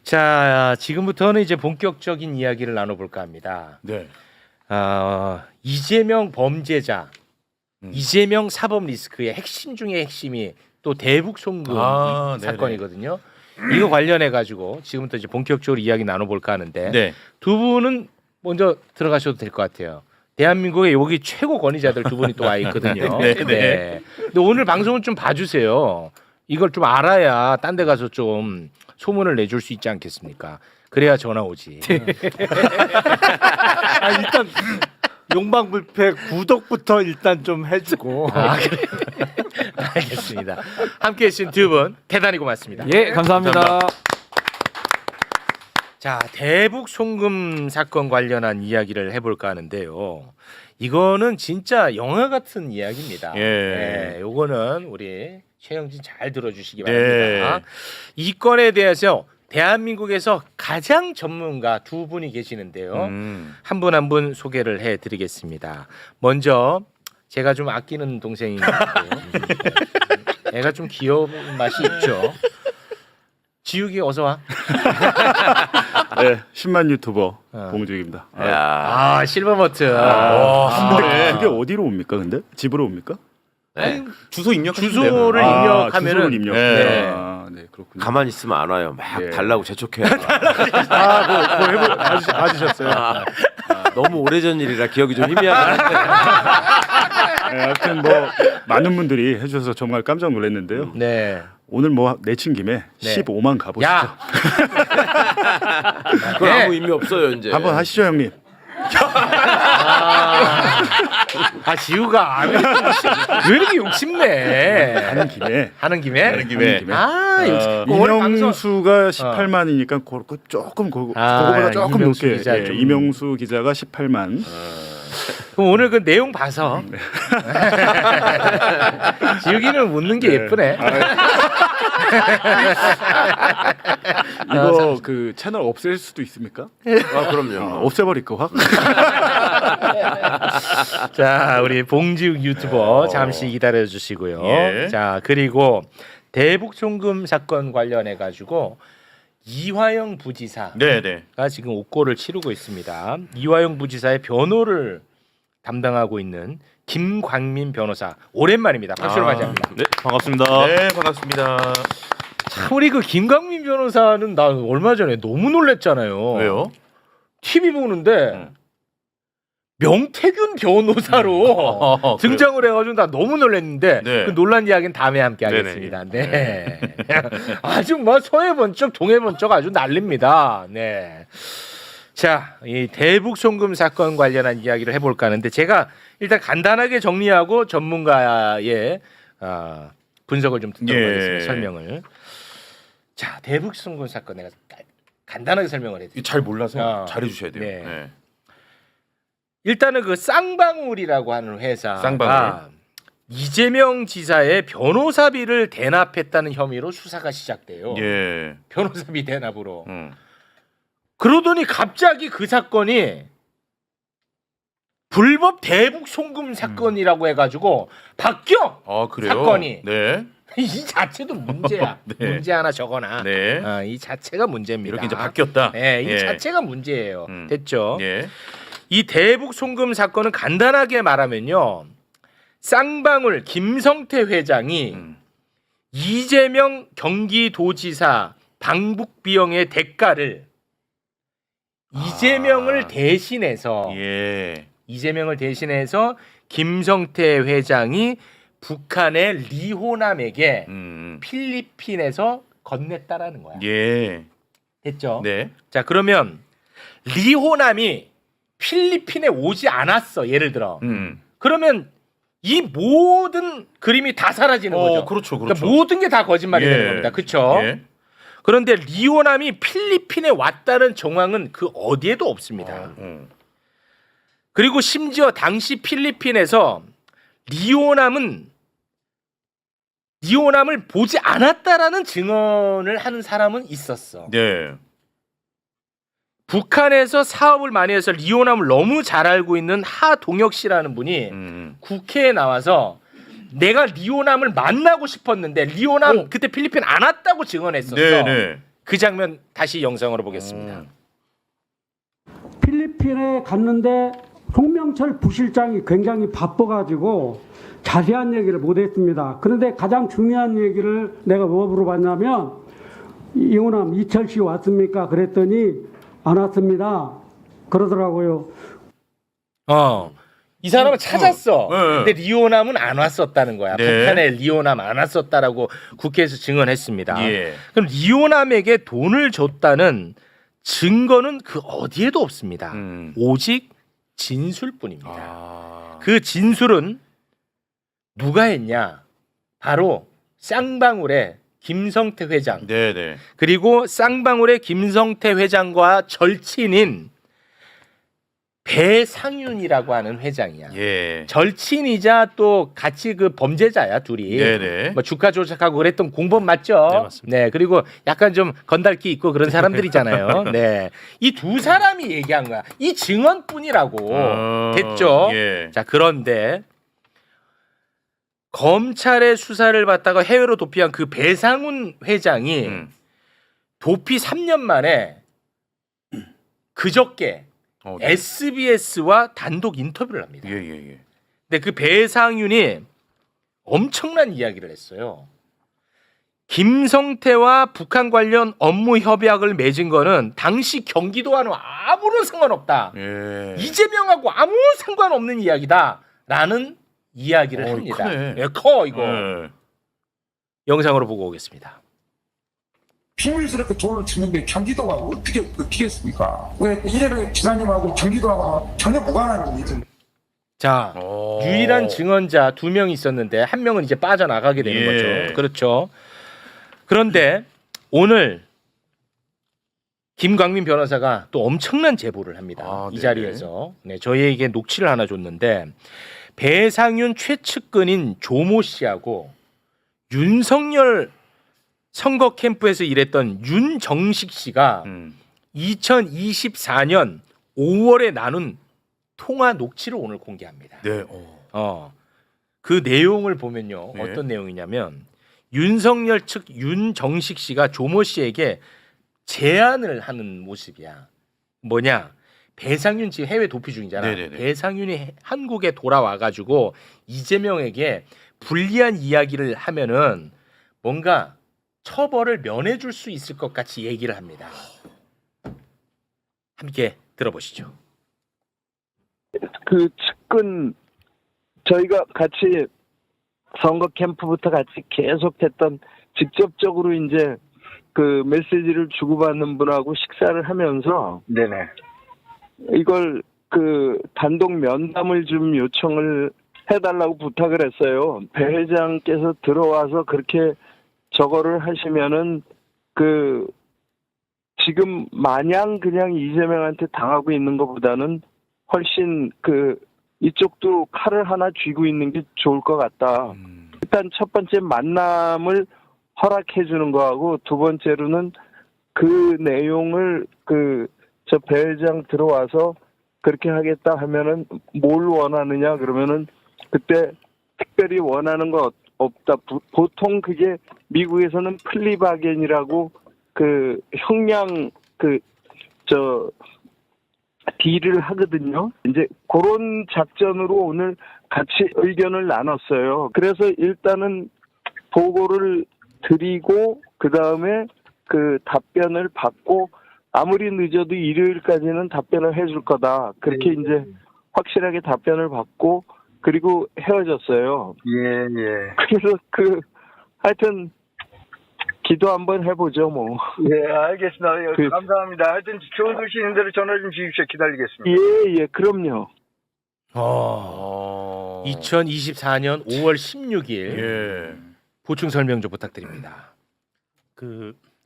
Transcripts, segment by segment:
자, 지금부터는 이제 본격적인 이야기를 나눠볼까 합니다. 네. 이재명 범죄자, 이재명 사법 리스크의 핵심 중의 핵심이 또 대북 송금 사건이거든요. 이거 관련해 가지고 지금부터 이제 본격적으로 이야기 나눠볼까 하는데 네. 두 분은 먼저 들어가셔도 될 것 같아요. 대한민국의 여기 최고 권위자들 두 분이 또 와 있거든요. 네, 네. 근데 오늘 방송은 좀 봐주세요. 이걸 좀 알아야 딴 데 가서 좀 소문을 내줄 수 있지 않겠습니까? 그래야 전화 오지. 일단 용방불패 구독부터 일단 좀 해주고. 그래. 알겠습니다. 함께해 주신 두 분 대단히 고맙습니다. 예, 감사합니다. 자, 대북 송금 사건 관련한 이야기를 해볼까 하는데요. 이거는 진짜 영화 같은 이야기입니다. 네, 요거는 우리 최영진 잘 들어주시기 바랍니다. 이 건에 대해서 대한민국에서 가장 전문가 두 분이 계시는데요. 한 분 한 분 소개를 해드리겠습니다. 먼저 제가 좀 아끼는 동생인데요. 애가 좀 귀여운 맛이 있죠. 지욱이 어서 와. 네, 10만 유튜버 봉주익입니다. 실버 버튼. 근데 그게 어디로 옵니까? 근데 집으로 옵니까? 네. 주소 입력하시면 주소를 돼요. 입력하면은 주소를 입력. 네. 네, 그렇군요. 가만히 있으면 안 와요. 막 예. 달라고 재촉해. 맞으셨어요. 너무 오래전 일이라 기억이 좀 희미하긴 한데. 네, 하여튼 뭐 많은 분들이 해주셔서 정말 깜짝 놀랐는데요. 네. 오늘 뭐 내친 김에 네. 15만 가보시죠. 야. 그건 아무 의미 없어요 이제. 한번 하시죠, 형님. 지우가 왜 이렇게 욕심내? 하는 김에. 하는 김에? 하는 김에. 이명수가 18만이니까 조금 그거보다 조금 이명수 높게. 기자 예, 좀. 이명수 기자가 18만. 그럼 오늘 그 내용 봐서 지우기는 웃는 게 예쁘네. 이거 그 채널 없앨 수도 있습니까? 그럼요. 없애버릴까 확. 자, 우리 봉지욱 유튜버 잠시 기다려 주시고요. 예. 자, 그리고 대북 송금 사건 관련해 가지고 이화영 부지사가 네네. 지금 옥고를 치르고 있습니다. 이화영 부지사의 변호를 담당하고 있는 김광민 변호사 오랜만입니다. 박수로 맞이합니다. 네, 반갑습니다. 네, 반갑습니다. 참 우리 그 김광민 변호사는 나 얼마 전에 너무 놀랬잖아요. 왜요? TV 보는데 명태균 변호사로 등장을 해가지고 나 너무 놀랐는데 네. 그 놀란 이야기는 다음에 함께 하겠습니다. 네. 아주 뭐 서해 번쩍 동해 번쩍 아주 난립니다. 네. 자, 이 대북 송금 사건 관련한 이야기를 해볼까 하는데 제가 일단 간단하게 정리하고 전문가의 분석을 좀 듣도록 하겠습니다. 설명을. 자, 대북 송금 사건 내가 간단하게 설명을 해드릴게요. 잘 몰라서 잘해 주셔야 돼요. 네. 네. 일단은 그 쌍방울이라고 하는 회사가 쌍방울. 이재명 지사의 변호사비를 대납했다는 혐의로 수사가 시작돼요. 예. 변호사비 대납으로. 그러더니 갑자기 그 사건이 불법 대북 송금 사건이라고 해가지고 바뀌어. 그래요? 사건이. 네. 이 자체도 문제야. 네. 문제 하나 적어놔. 네. 이 자체가 문제입니다. 이렇게 이제 바뀌었다. 네, 이 예. 자체가 문제예요. 됐죠? 예. 이 대북 송금 사건은 간단하게 말하면요. 쌍방울 김성태 회장이 이재명 경기도지사 방북 비용의 대가를 이재명을 대신해서 김성태 회장이 북한의 리호남에게 필리핀에서 건넸다라는 거야. 예. 됐죠? 네. 자, 그러면 리호남이 필리핀에 오지 않았어. 예를 들어. 그러면 이 모든 그림이 다 사라지는 거죠. 그렇죠. 그러니까 모든 게 다 거짓말이 되는 겁니다. 그렇죠? 예. 그런데 리호남이 필리핀에 왔다는 정황은 그 어디에도 없습니다. 그리고 심지어 당시 필리핀에서 리호남을 보지 않았다라는 증언을 하는 사람은 있었어. 네. 북한에서 사업을 많이 해서 리호남을 너무 잘 알고 있는 하동혁 씨라는 분이 국회에 나와서 내가 리호남을 만나고 싶었는데 리호남 그때 필리핀 안 왔다고 증언했었어. 네, 네. 그 장면 다시 영상으로 보겠습니다. 필리핀에 갔는데 송명철 부실장이 굉장히 바빠가지고 자세한 얘기를 못했습니다. 그런데 가장 중요한 얘기를 내가 뭐 물어봤냐면 이호남 이철 씨 왔습니까? 그랬더니 안 왔습니다. 그러더라고요. 이 사람은 찾았어. 네. 근데 리오남은 안 왔었다는 거야. 네. 북한에 리오남 안 왔었다라고 국회에서 증언했습니다. 예. 그럼 리오남에게 돈을 줬다는 증거는 그 어디에도 없습니다. 오직 진술뿐입니다. 아. 그 진술은 누가 했냐? 바로 쌍방울의 김성태 회장. 네네. 그리고 쌍방울의 김성태 회장과 절친인 배상윤이라고 하는 회장이야. 예. 절친이자 또 같이 그 범죄자야 둘이. 네네. 뭐 주가 조작하고 그랬던 공범 맞죠? 네, 맞습니다. 네, 그리고 약간 좀 건달기 있고 그런 사람들이잖아요. 네, 이 두 사람이 얘기한 거야. 이 증언뿐이라고. 됐죠? 예. 자, 그런데 검찰의 수사를 받다가 해외로 도피한 그 배상훈 회장이 도피 3년 만에 그저께 네. SBS와 단독 인터뷰를 합니다. 예. 근데 그 배상윤이 엄청난 이야기를 했어요. 김성태와 북한 관련 업무 협약을 맺은 거는 당시 경기도와는 아무런 상관없다. 예. 이재명하고 아무 상관없는 이야기다라는 이야기를 합니다. 크네. 예, 커 이거. 예. 영상으로 보고 오겠습니다. 비밀스럽게 돈을 주는데 경기도가 어떻게 어떻겠습니까? 왜 이재명 지사님하고 경기도하고 전혀 무관한 일이죠. 자, 오. 유일한 증언자 2명이 있었는데 한 명은 이제 빠져나가게 되는 예. 거죠. 그렇죠. 그런데 오늘 김광민 변호사가 또 엄청난 제보를 합니다. 아, 이 네. 자리에서 저희에게 녹취를 하나 줬는데 배상윤 최측근인 조모 씨하고 윤석열 선거 캠프에서 일했던 윤정식 씨가 2024년 5월에 나눈 통화 녹취를 오늘 공개합니다. 네. 그 내용을 보면요. 네. 어떤 내용이냐면 윤석열 측 윤정식 씨가 조모 씨에게 제안을 하는 모습이야. 뭐냐? 배상윤 지금 해외 도피 중이잖아. 네네네. 배상윤이 한국에 돌아와 가지고 이재명에게 불리한 이야기를 하면은 뭔가 처벌을 면해 줄 수 있을 것 같이 얘기를 합니다. 함께 들어보시죠. 그 측근 저희가 같이 선거 캠프부터 같이 계속했던 직접적으로 이제 그 메시지를 주고받는 분하고 식사를 하면서 네네. 이걸 그 단독 면담을 좀 요청을 해달라고 부탁을 했어요. 배 회장께서 들어와서 그렇게 저거를 하시면은 그 지금 마냥 그냥 이재명한테 당하고 있는 것보다는 훨씬 그 이쪽도 칼을 하나 쥐고 있는 게 좋을 것 같다. 일단 첫 번째 만남을 허락해 주는 거하고 두 번째로는 그 내용을 그 저 배 회장 들어와서 그렇게 하겠다 하면은 뭘 원하느냐 그러면은 그때 특별히 원하는 거 없다. 보통 그게 미국에서는 플리바겐이라고 그 형량 딜을 하거든요. 이제 그런 작전으로 오늘 같이 의견을 나눴어요. 그래서 일단은 보고를 드리고 그 다음에 그 답변을 받고 아무리 늦어도 일요일까지는 답변을 해줄 거다. 그렇게 이제 확실하게 답변을 받고 그리고 헤어졌어요. 예. 그래서 하여튼 기도 한번 해보죠 뭐. 예, 알겠습니다. 그- 감사합니다. 하여튼 좋은 소식 있는 대로 전화 좀 주십시오. 기다리겠습니다. 예, 그럼요. 2024년 5월 16일 예. 보충 설명 좀 부탁드립니다.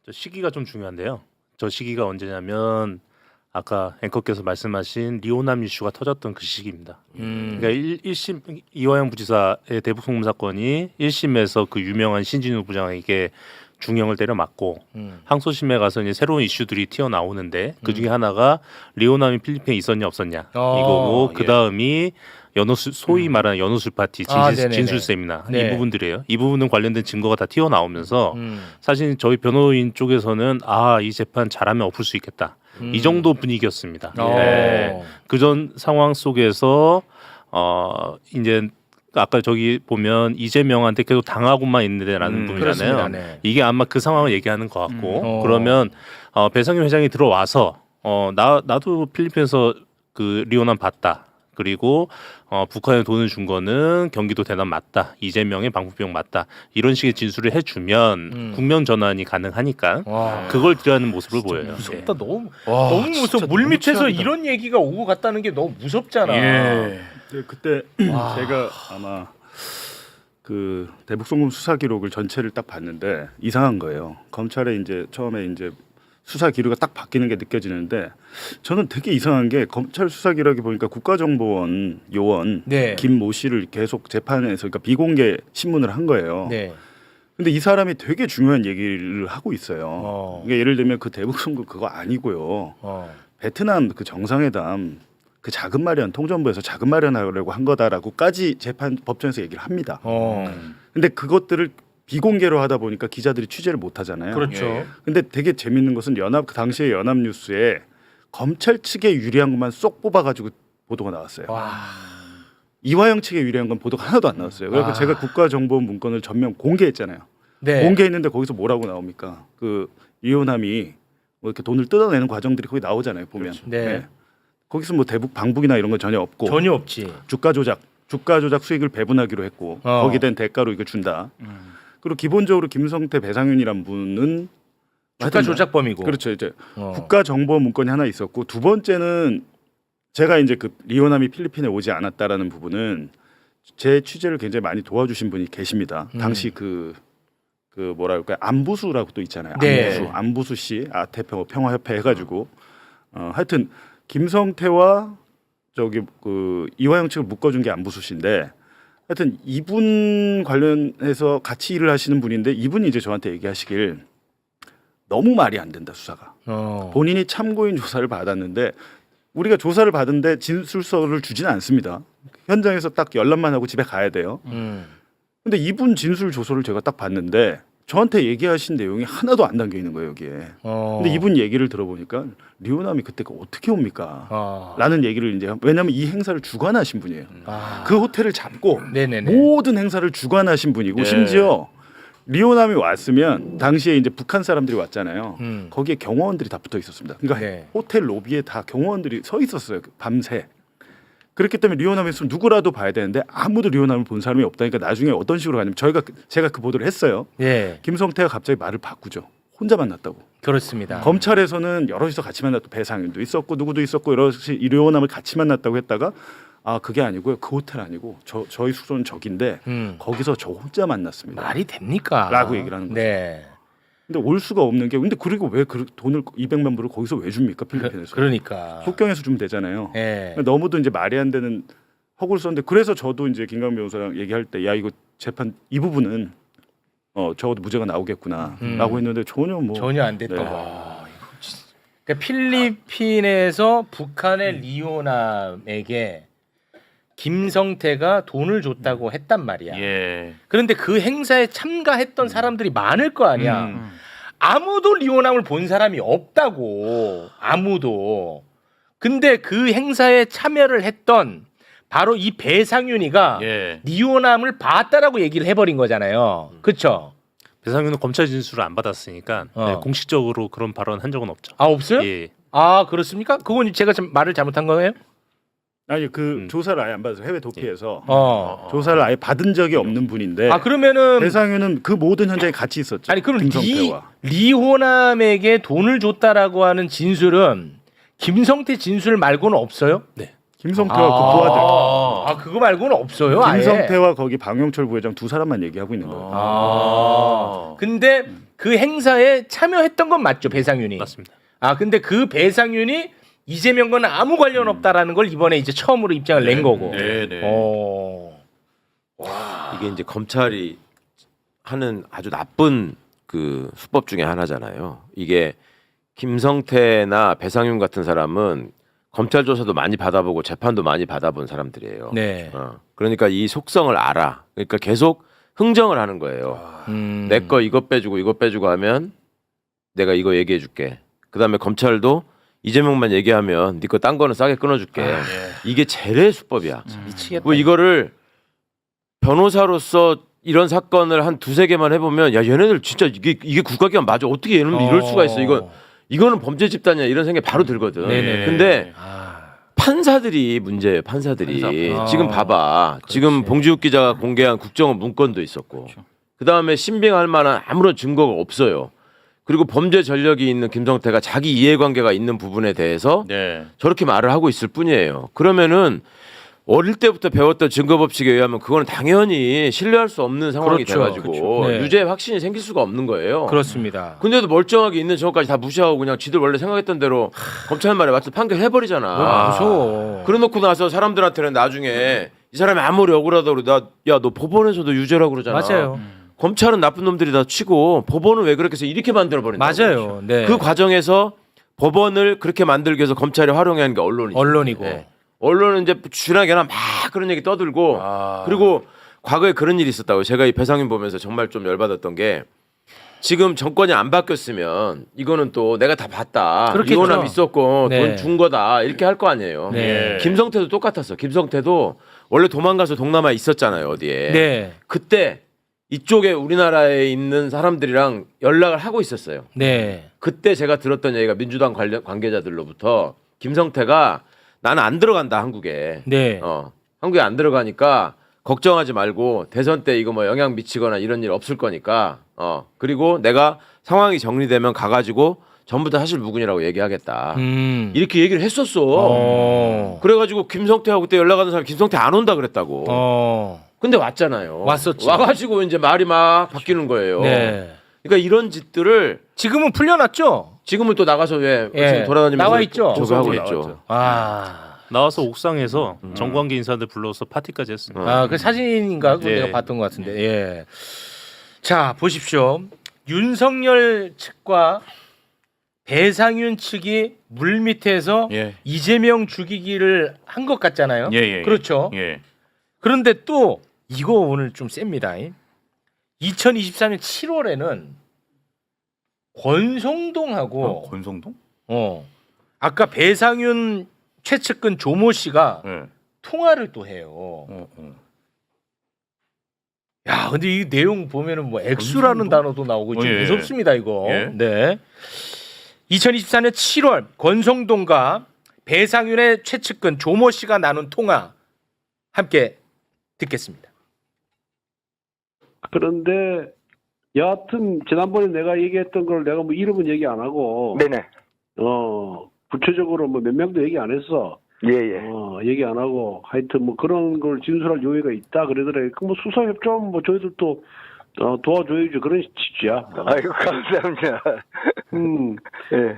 저 시기가 좀 중요한데요. 저 시기가 언제냐면 아까 앵커께서 말씀하신 리오남 이슈가 터졌던 그 시기입니다. 그러니까 1심 이화영 부지사의 대북 송금 사건이 1심에서 그 유명한 신진우 부장에게 중형을 때려 맞고 항소심에 가서 이제 새로운 이슈들이 튀어나오는데 그 중에 하나가 리오남이 필리핀에 있었냐 없었냐 이거고 그 다음이 소위 말하는 연호술 파티, 네네네. 진술 세미나 네. 이 부분들이에요. 이 부분은 관련된 증거가 다 튀어나오면서 사실 저희 변호인 쪽에서는 이 재판 잘하면 엎을 수 있겠다. 이 정도 분위기였습니다. 네. 그전 상황 속에서 이제 아까 저기 보면 이재명한테 계속 당하고만 있는데라는 부분이잖아요. 그렇습니다. 네. 이게 아마 그 상황을 얘기하는 것 같고 그러면 배상윤 회장이 들어와서 나도 필리핀에서 그 리오남 봤다. 그리고 북한에 돈을 준 거는 경기도 대남 맞다. 이재명의 방북병 맞다. 이런 식의 진술을 해주면 국면 전환이 가능하니까 그걸 드러내는 모습을 보여요. 무섭다. 너무 무서워. 물 밑에서 이런 얘기가 오고 갔다는 게 너무 무섭잖아. 네, 그때 제가 아마 그 대북송금 수사 기록을 전체를 딱 봤는데 이상한 거예요. 검찰에 이제 처음에 이제 수사 기록이 딱 바뀌는 게 느껴지는데 저는 되게 이상한 게 검찰 수사 기록이 보니까 국가정보원 요원 네. 김모 씨를 계속 재판에서 그러니까 비공개 신문을 한 거예요. 네. 근데 이 사람이 되게 중요한 얘기를 하고 있어요. 그러니까 예를 들면 그 대북송금 그거 아니고요. 베트남 그 정상회담 그 자금 마련 통전부에서 자금 마련하려고 한 거다라고까지 재판 법정에서 얘기를 합니다. 근데 그것들을 비공개로 하다 보니까 기자들이 취재를 못 하잖아요. 그렇죠. 근데 되게 재밌는 것은 그 당시에 연합뉴스에 검찰 측에 유리한 것만 쏙 뽑아가지고 보도가 나왔어요. 이화영 측에 유리한 건 보도가 하나도 안 나왔어요. 그래서 제가 국가정보원 문건을 전면 공개했잖아요. 네. 공개했는데 거기서 뭐라고 나옵니까? 그 이호남이 뭐 이렇게 돈을 뜯어내는 과정들이 거기 나오잖아요. 보면. 그렇죠. 네. 거기서 뭐 대북 방북이나 이런 건 전혀 없고 전혀 없지. 주가 조작 수익을 배분하기로 했고 거기에 대한 대가로 이거 준다. 그리고 기본적으로 김성태 배상윤이란 분은 주가 조작범이고. 그렇죠. 이제 국가정보 문건이 하나 있었고 두 번째는 제가 이제 그 리오남이 필리핀에 오지 않았다라는 부분은 제 취재를 굉장히 많이 도와주신 분이 계십니다. 당시 그 뭐랄까요 안부수라고 또 있잖아요. 네. 안부수 씨 태평 평화협회 해가지고 하여튼 김성태와 저기 그 이화영 측을 묶어준 게 안부수 씨인데 하여튼 이분 관련해서 같이 일을 하시는 분인데 이분이 이제 저한테 얘기하시길 너무 말이 안 된다 수사가. 본인이 참고인 조사를 받았는데 우리가 조사를 받은데 진술서를 주지는 않습니다. 현장에서 딱 열람만 하고 집에 가야 돼요. 근데 이분 진술 조서를 제가 딱 봤는데 저한테 얘기하신 내용이 하나도 안 담겨 있는 거예요 여기에. 근데 이분 얘기를 들어보니까 리오남이 그때가 어떻게 옵니까? 라는 얘기를 이제 왜냐하면 이 행사를 주관하신 분이에요. 그 호텔을 잡고 네네네. 모든 행사를 주관하신 분이고 심지어 리오남이 왔으면 당시에 이제 북한 사람들이 왔잖아요. 거기에 경호원들이 다 붙어 있었습니다. 그러니까 네. 호텔 로비에 다 경호원들이 서 있었어요. 밤새. 그렇기 때문에 리오남이 있으면 누구라도 봐야 되는데 아무도 리오남을 본 사람이 없다니까 나중에 어떤 식으로 가냐면 제가 그 보도를 했어요. 예. 김성태가 갑자기 말을 바꾸죠. 혼자 만났다고. 그렇습니다. 검찰에서는 여럿이서 같이 만났고 배상윤도 있었고 누구도 있었고 여럿이 리오남을 같이 만났다고 했다가 그게 아니고요. 그 호텔 아니고 저희 숙소는 저긴데 거기서 저 혼자 만났습니다. 말이 됩니까? 라고 얘기를 하는 거죠. 네. 근데 올 수가 없는 게 근데 그리고 왜 돈을 200만 불을 거기서 왜 줍니까 필리핀에서? 그러니까. 국경에서 주면 되잖아요. 예. 너무도 이제 말이 안 되는 허구를 썼는데 그래서 저도 이제 김강 변호사랑 얘기할 때 야 이거 재판 이 부분은 적어도 무죄가 나오겠구나라고 했는데 전혀 안 됐다고. 그러니까 필리핀에서 북한의 리오남에게 김성태가 돈을 줬다고 했단 말이야. 그런데 그 행사에 참가했던 사람들이 많을 거 아니야. 아무도 리오남을 본 사람이 없다고. 아무도. 근데 그 행사에 참여를 했던 바로 이 배상윤이가 리오남을 봤다라고 얘기를 해버린 거잖아요. 그렇죠? 배상윤은 검찰 진술을 안 받았으니까 공식적으로 그런 발언 한 적은 없죠. 없어요? 예. 그렇습니까? 그건 제가 좀 말을 잘못한 거예요? 아니 조사를 아예 안 받아서 해외 도피해서 조사를 아예 받은 적이 없는 분인데 그러면은 배상윤은 그 모든 현장에 같이 있었죠. 아니 그럼 김성태와. 리호남에게 돈을 줬다라고 하는 진술은 김성태 진술 말고는 없어요? 네. 김성태와 그 부하들. 그거 말고는 없어요. 김성태와 거기 방영철 부회장 두 사람만 얘기하고 있는 거예요. 근데 그 행사에 참여했던 건 맞죠, 배상윤이? 맞습니다. 근데 그 배상윤이 이재명과는 아무 관련 없다라는 걸 이번에 이제 처음으로 입장을 낸 거고. 이게 이제 검찰이 하는 아주 나쁜 그 수법 중에 하나잖아요. 이게 김성태나 배상윤 같은 사람은 검찰 조사도 많이 받아보고 재판도 많이 받아본 사람들이에요. 네. 그러니까 이 속성을 알아. 그러니까 계속 흥정을 하는 거예요. 내 거 이거 빼주고 하면 내가 이거 얘기해 줄게. 그다음에 검찰도 이재명만 얘기하면 네 거 딴 거는 싸게 끊어줄게. 이게 재래의 수법이야. 미치겠다. 뭐 이거를 변호사로서 이런 사건을 한 두세 개만 해보면 야 얘네들 진짜 이게 국가기관 맞아. 어떻게 얘네들 이럴 수가 있어. 이거는 범죄 집단이야 이런 생각이 바로 들거든. 네네. 근데 판사들이 문제예요. 판사들이. 지금 봐봐. 그렇지. 지금 봉지욱 기자가 공개한 국정원 문건도 있었고 그다음에 신빙할 만한 아무런 증거가 없어요. 그리고 범죄 전력이 있는 김성태가 자기 이해관계가 있는 부분에 대해서 네. 저렇게 말을 하고 있을 뿐이에요. 그러면은 어릴 때부터 배웠던 증거법칙에 의하면 그거는 당연히 신뢰할 수 없는 상황이 그렇죠. 돼가지고 그렇죠. 네. 유죄 확신이 생길 수가 없는 거예요. 그렇습니다. 근데도 멀쩡하게 있는 증거까지 다 무시하고 그냥 지들 원래 생각했던 대로 검찰 말에 맞춰 판결해버리잖아. 무서워. 그래놓고 나서 사람들한테는 나중에 이 사람이 아무리 억울하다고 야 너 법원에서도 유죄라고 그러잖아. 맞아요. 검찰은 나쁜 놈들이다 치고 법원은 왜 그렇게 해서 이렇게 만들어버린다고. 맞아요. 네. 그 과정에서 법원을 그렇게 만들기 위해서 검찰이 활용하는 게 언론이죠. 언론이고. 네. 언론은 이제 주나게나 막 그런 얘기 떠들고 그리고 과거에 그런 일이 있었다고. 제가 이 배상윤 보면서 정말 좀 열받았던 게 지금 정권이 안 바뀌었으면 이거는 또 내가 다 봤다. 그렇겠죠. 이혼함 있었고 네. 돈 준 거다 이렇게 할 거 아니에요. 네. 김성태도 똑같았어. 김성태도 원래 도망가서 동남아에 있었잖아요. 어디에. 네. 그때 이쪽에 우리나라에 있는 사람들이랑 연락을 하고 있었어요. 네. 그때 제가 들었던 얘기가 민주당 관계자들로부터 김성태가 나는 안 들어간다 한국에. 네. 한국에 안 들어가니까 걱정하지 말고 대선 때 이거 뭐 영향 미치거나 이런 일 없을 거니까. 그리고 내가 상황이 정리되면 가가지고 전부 다 사실 무근이라고 얘기하겠다. 이렇게 얘기를 했었어. 그래가지고 김성태하고 그때 연락하는 사람 김성태 안 온다 그랬다고. 근데 왔잖아요. 왔었지. 와가지고 이제 말이 막 바뀌는 거예요. 네. 그러니까 이런 짓들을 지금은 풀려났죠? 지금은 또 나가서 왜 예. 지금 돌아다니면서 나와 있죠? 저거 하고 있죠. 나와서 옥상에서 정관계 인사들 불러서 파티까지 했습니다. 그 사진인가? 그거 네. 내가 봤던 것 같은데. 예. 자, 보십시오. 윤석열 측과 배상윤 측이 물 밑에서 예. 이재명 죽이기를 한 것 같잖아요. 예. 그렇죠. 예. 그런데 또 이거 오늘 좀 셉니다. 2024년 7월에는 권성동하고 권성동? 아까 배상윤 최측근 조모 씨가 예. 통화를 또 해요. 야, 근데 이 내용 보면은 뭐 액수라는 단어도 나오고 좀 예. 무섭습니다, 이거. 예. 네. 2024년 7월 권성동과 배상윤의 최측근 조모 씨가 나눈 통화 함께 듣겠습니다. 그런데 여하튼 지난번에 내가 얘기했던 걸 내가 뭐 이름은 얘기 안 하고 네네. 구체적으로 뭐 몇 명도 얘기 안 했어. 예예. 얘기 안 하고 하여튼 뭐 그런 걸 진술할 요의가 있다 그러더래. 그 뭐 수사 협조하면 뭐 저희들도 도와줘야지 그런 취지야. 아이고 감사합니다. 예.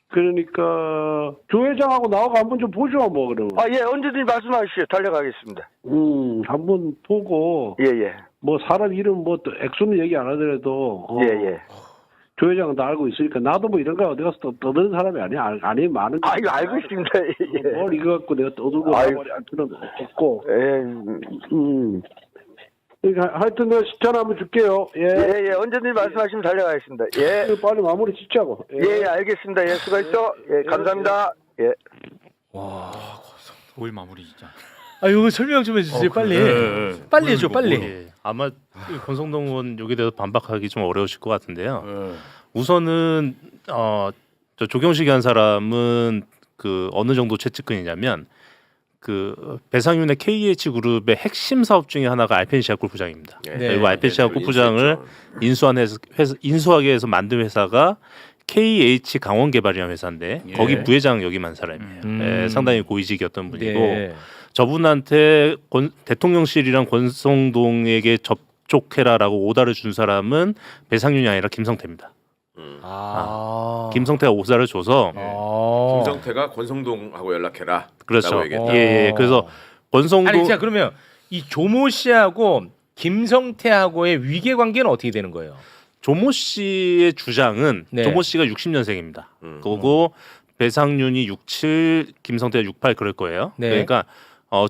그러니까 조 회장하고 나하고 한번 좀 보죠 뭐 그러면. 예 언제든지 말씀하시죠. 달려가겠습니다. 한번 보고 예예. 뭐 사람 이름 뭐 또 액수는 얘기 안 하더라도 예예. 조 회장은 다 알고 있으니까 나도 뭐 이런 거 어디 가서 떠드는 사람이 아니야. 아니 많은 거. 아이고 알고 있습니다. 예. 뭘 이거 갖고 내가 떠들고 말이 안 필요는 없고. 예. 그러니까 하여튼 내가 시간 한번 줄게요. 예. 언제든지 말씀하시면 달려가겠습니다. 예. 빨리 마무리 짓자고. 예, 알겠습니다. 예, 수고했어. 예, 감사합니다. 예. 오일 마무리 진짜. 이거 설명 좀 해주세요, 빨리. 빨리 해줘, 빨리. 예. 아마 권성동 의원 여기 대해서 반박하기 좀 어려우실 것 같은데요. 우선은 저 조경식이 한 사람은 그 어느 정도 최측근이냐면 그 배상윤의 KH 그룹의 핵심 사업 중에 하나가 알펜시아 골프장입니다. 네. 그리고 알펜시아 골프장을 인수하기 위해서 만든 회사가 KH 강원개발이라는 회사인데 거기 부회장 역임한 사람이에요. 상당히 고위직이었던 분이고 저분한테 대통령실이랑 권성동에게 접촉해라라고 오다를 준 사람은 배상윤이 아니라 김성태입니다. 김성태가 오다를 줘서 김성태가 권성동하고 연락해라. 그렇죠. 예. 그래서 권성동 아니, 자 그러면 이 조모 씨하고 김성태하고의 위계 관계는 어떻게 되는 거예요? 조모 씨의 주장은 조모 씨가 60년생입니다. 그리고 배상윤이 67, 김성태가 68 그럴 거예요. 네. 그러니까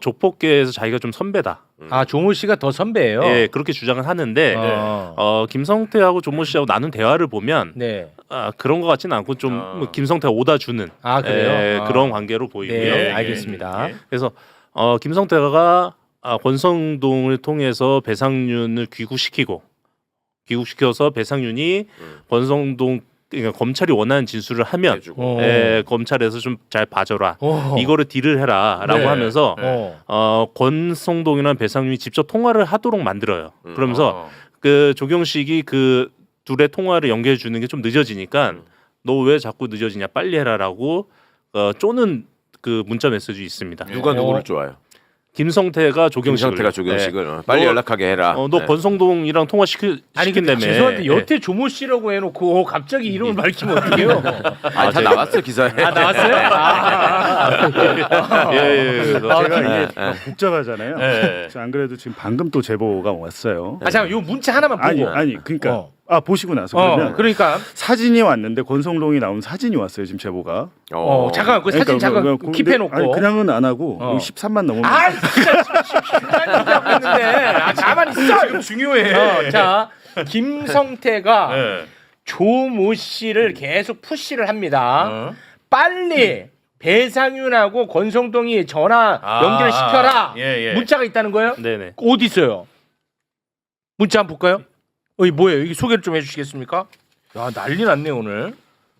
조폭계에서 자기가 좀 선배다. 아 조모 씨가 더 선배예요. 예, 그렇게 주장을 하는데 김성태하고 조모 씨하고 나눈 대화를 보면 네. 그런 것 같지는 않고 좀 뭐 김성태가 오다 주는 그래요? 그런 관계로 보이고요. 네, 알겠습니다. 그래서 김성태가 권성동을 통해서 배상윤을 귀국시켜서 배상윤이 권성동 그러니까 검찰이 원하는 진술을 하면 검찰에서 좀 잘 봐줘라. 이거를 딜을 해라라고 네. 하면서 권성동이랑 배상윤이 직접 통화를 하도록 만들어요. 그러면서 그 조경식이 그 둘의 통화를 연결해 주는 게 좀 늦어지니까 너 왜 자꾸 늦어지냐 빨리 해라라고 쪼는 그 문자 메시지 있습니다. 누가 누구를 좋아요? 김성태가 조경식을 빨리 연락하게 해라. 너 권성동이랑 통화 시킨다며. 죄송한데 여태 조모 씨라고 해놓고 갑자기 이름을 밝히면 어떡해요? 다 나왔어 기사에. 나왔어요? 제가 이게 복잡하잖아요. 안 그래도 지금 방금 또 제보가 왔어요. 잠깐 요 문자 하나만 보고. 아니 그러니까 보시고 나서 그러면 그러니까 사진이 왔는데 권성동이 나온 사진이 왔어요 지금 제보가. 잠깐 그 사진 잠깐 킵해놓고. 아니 그냥은 안 하고 13만 넘으면. 진짜 하고 있는데 가만 있어. 지금 중요해. 자 김성태가 조모 씨를 계속 푸시를 합니다. 빨리 배상윤하고 권성동이 전화 연결시켜라. 문자가 있다는 거예요? 네네. 어디 있어요? 문자 한번 볼까요? 이게 뭐예요? 이게 소개를 좀 해주시겠습니까? 야 난리 났네 오늘.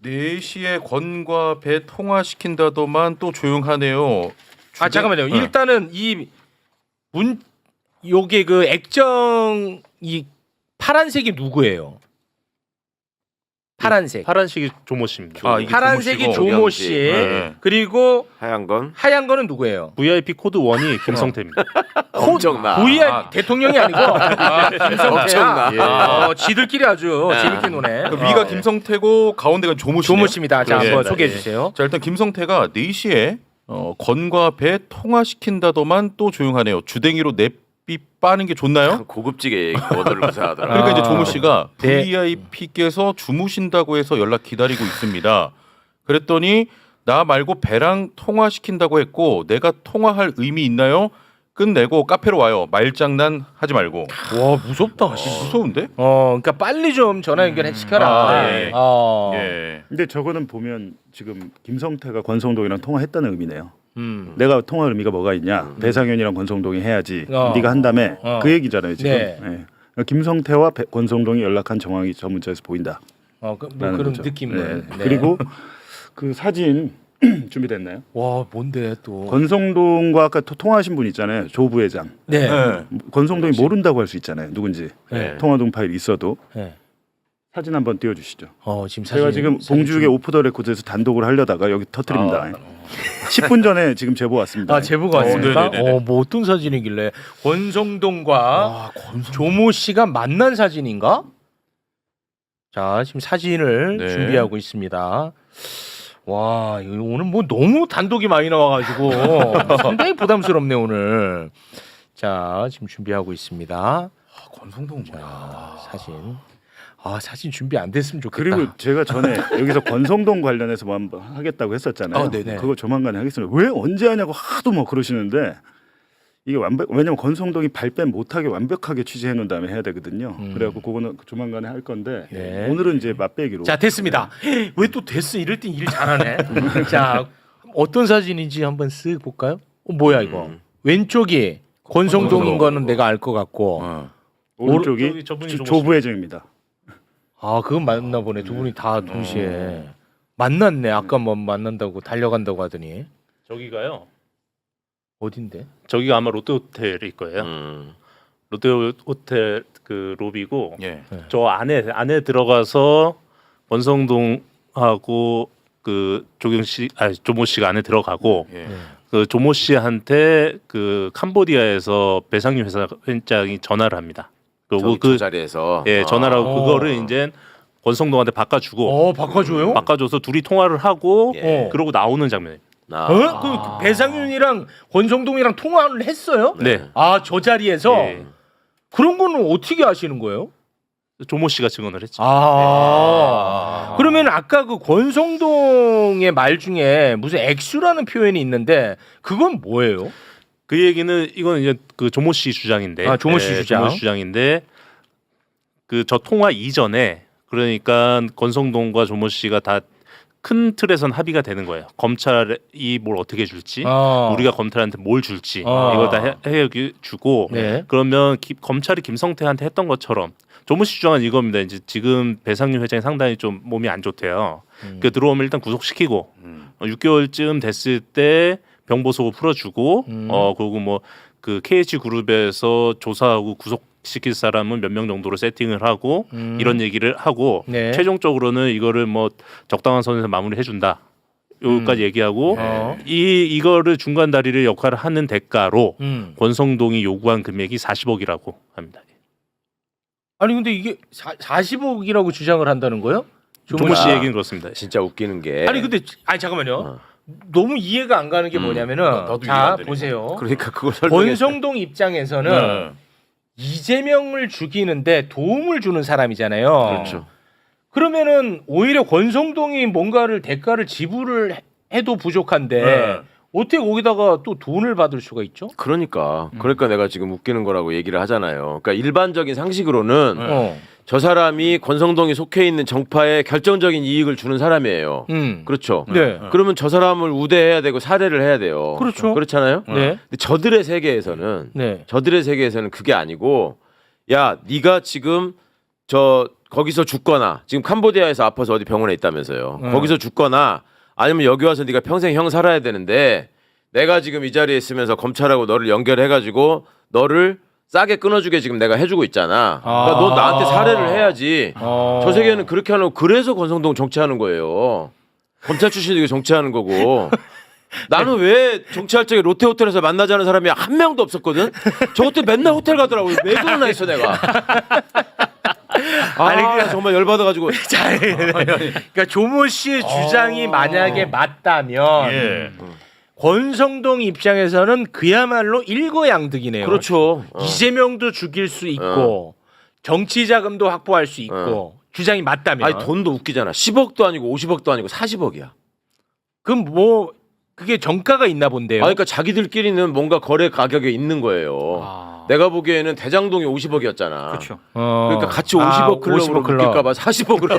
4시에 권과 배 통화시킨다더만 또 조용하네요. 잠깐만요. 일단은 요게 그 액정 이 파란색이 누구예요? 파란색이 조모 씨입니다. 이게 파란색이 조모 씨. 그리고 하얀 거는 누구예요? VIP 코드 1이 김성태입니다. 엄청나. VR 대통령이 아니고 김성태야. 지들끼리 아주 재밌게 노네. 위가 김성태고 가운데가 조모 씨입니다. 자, 한번 소개해 주세요. 자, 일단 김성태가 4시에 권과 배 통화시킨다더만 또 조용하네요. 주댕이로 냅비 빠는 게 좋나요? 고급지게 원어를 구사하더라. 그러니까 이제 조모 씨가 VIP께서 주무신다고 해서 연락 기다리고 있습니다. 그랬더니 나 말고 배랑 통화시킨다고 했고 내가 통화할 의미 있나요? 끝내고 카페로 와요. 말장난 하지 말고. 와 무섭다. 무서운데? 그러니까 빨리 좀 전화 연결 시켜라. 근데 저거는 보면 지금 김성태가 권성동이랑 통화했다는 의미네요. 내가 통화할 의미가 뭐가 있냐? 배상윤이랑 권성동이 해야지. 네가 한 다음에 그 얘기잖아요 지금. 네. 김성태와 권성동이 연락한 정황이 저 문자에서 보인다. 그런 거죠. 느낌은. 네. 그리고 그 사진 준비됐나요? 와 뭔데 또? 권성동과 아까 통화하신 분 있잖아요. 조 부회장. 네. 권성동이 모른다고 할 수 있잖아요. 누군지. 통화동 파일 있어도. 사진 한번 띄워주시죠. 지금 제가 지금 봉주의 오프 더 레코드에서 단독을 하려다가 여기 터뜨립니다. 10분 전에 지금 제보 왔습니다. 제보가 왔습니까? 뭐 어떤 사진이길래 권성동과 조모 씨가 만난 사진인가? 자 지금 사진을 준비하고 있습니다. 와 이거 오늘 뭐 너무 단독이 많이 나와가지고 상당히 부담스럽네 오늘. 자 지금 준비하고 있습니다. 권성동 뭐야? 사진. 사진 준비 안 됐으면 좋겠다. 그리고 제가 전에 여기서 권성동 관련해서 뭐 한번 하겠다고 했었잖아요. 그거 조만간에 하겠습니다. 왜 언제 하냐고 하도 뭐 그러시는데 이게 왜냐면 권성동이 발뺌 못하게 완벽하게 취재해 놓은 다음에 해야 되거든요. 그래갖고 그거는 조만간에 할 건데 오늘은 이제 맛배기로. 자 됐습니다. 왜 또 됐어? 이럴 땐 일 잘하네. 자 어떤 사진인지 한번 쓱 볼까요? 뭐야 이거? 왼쪽이 권성동인 거는 내가 알 것 같고 오른쪽이 조 부회장입니다. 그건 맞나 보네. 두 분이 다 동시에 만났네. 아까 뭐 만난다고 달려간다고 하더니 저기가요. 어딘데? 저기가 아마 롯데호텔일 거예요. 롯데호텔 그 로비고 저 안에 들어가서 권성동하고 그 조모 씨가 안에 들어가고 그 조모 씨한테 그 캄보디아에서 배상윤 회장이 전화를 합니다. 그 자리에서 전화를 하고 그거를 이제 권성동한테 바꿔주고 바꿔줘요? 바꿔줘서 둘이 통화를 하고 그러고 나오는 장면입니다. 그 배상윤이랑 권성동이랑 통화를 했어요? 네. 저 자리에서 그런 거는 어떻게 아시는 거예요? 조모 씨가 증언을 했죠. 그러면 아까 그 권성동의 말 중에 무슨 액수라는 표현이 있는데 그건 뭐예요? 그 얘기는 이건 이제 그 조모 씨 주장인데. 조모 씨 주장. 조모 씨 주장인데 그 저 통화 이전에 그러니까 권성동과 조모 씨가 다 큰 틀에선 합의가 되는 거예요. 검찰이 뭘 어떻게 줄지, 우리가 검찰한테 뭘 줄지 이걸 다 해주고 네. 그러면 검찰이 김성태한테 했던 것처럼 조모 씨 주장은 이겁니다. 이제 지금 배상윤 회장이 상당히 좀 몸이 안 좋대요. 그 들어오면 일단 구속시키고 6개월쯤 됐을 때 병보소고 풀어주고 그리고 뭐 그 KH 그룹에서 조사하고 구속시킬 사람은 몇 명 정도로 세팅을 하고 이런 얘기를 하고 네. 최종적으로는 이거를 뭐 적당한 선에서 마무리해 준다. 여기까지 얘기하고 이거를 중간 다리를 역할을 하는 대가로 권성동이 요구한 금액이 40억이라고 합니다. 아니 근데 이게 40억이라고 주장을 한다는 거예요? 조모 씨 얘기는 그렇습니다. 진짜 웃기는 게 아니 근데 아니 잠깐만요. 너무 이해가 안 가는 게 뭐냐면은 자 보세요. 그러니까 그걸 설명해. 권성동 입장에서는 이재명을 죽이는데 도움을 주는 사람이잖아요. 그렇죠. 그러면은 오히려 권성동이 뭔가를 대가를 지불을 해도 부족한데 어떻게 거기다가 또 돈을 받을 수가 있죠? 그러니까 내가 지금 웃기는 거라고 얘기를 하잖아요. 그러니까 일반적인 상식으로는 저 사람이 권성동이 속해 있는 정파에 결정적인 이익을 주는 사람이에요. 그렇죠. 네. 그러면 저 사람을 우대해야 되고 살해를 해야 돼요. 그렇죠. 그렇잖아요. 네. 근데 저들의 세계에서는 네. 그게 아니고 야 네가 지금 저 거기서 죽거나 지금 캄보디아에서 아파서 어디 병원에 있다면서요. 거기서 죽거나 아니면 여기 와서 네가 평생 형 살아야 되는데 내가 지금 이 자리에 있으면서 검찰하고 너를 연결해가지고 너를 싸게 끊어주게 지금 내가 해주고 있잖아. 그러니까 너 나한테 살해를 해야지. 저 세계는 그렇게 하는 거. 그래서 권성동 정치하는 거예요. 검찰 출신이 정치하는 거고. 나는 왜 정치할 적에 롯데호텔에서 만나자는 사람이 한 명도 없었거든. 저것들 맨날 호텔 가더라고. 왜 그러나 했어 내가. 아니 그냥 정말 열받아가지고. 그러니까 조모 씨의 주장이 만약에 맞다면 권성동 입장에서는 그야말로 일거양득이네요. 그렇죠. 이재명도 죽일 수 있고 정치 자금도 확보할 수 있고 주장이 맞다면. 아니 돈도 웃기잖아. 10억도 아니고 50억도 아니고 40억이야. 그럼 뭐 그게 정가가 있나 본데요. 그러니까 자기들끼리는 뭔가 거래 가격에 있는 거예요. 내가 보기에는 대장동이 50억이었잖아. 그렇죠. 그러니까 같이 50억 클럽으로 묶일까봐 40억으로.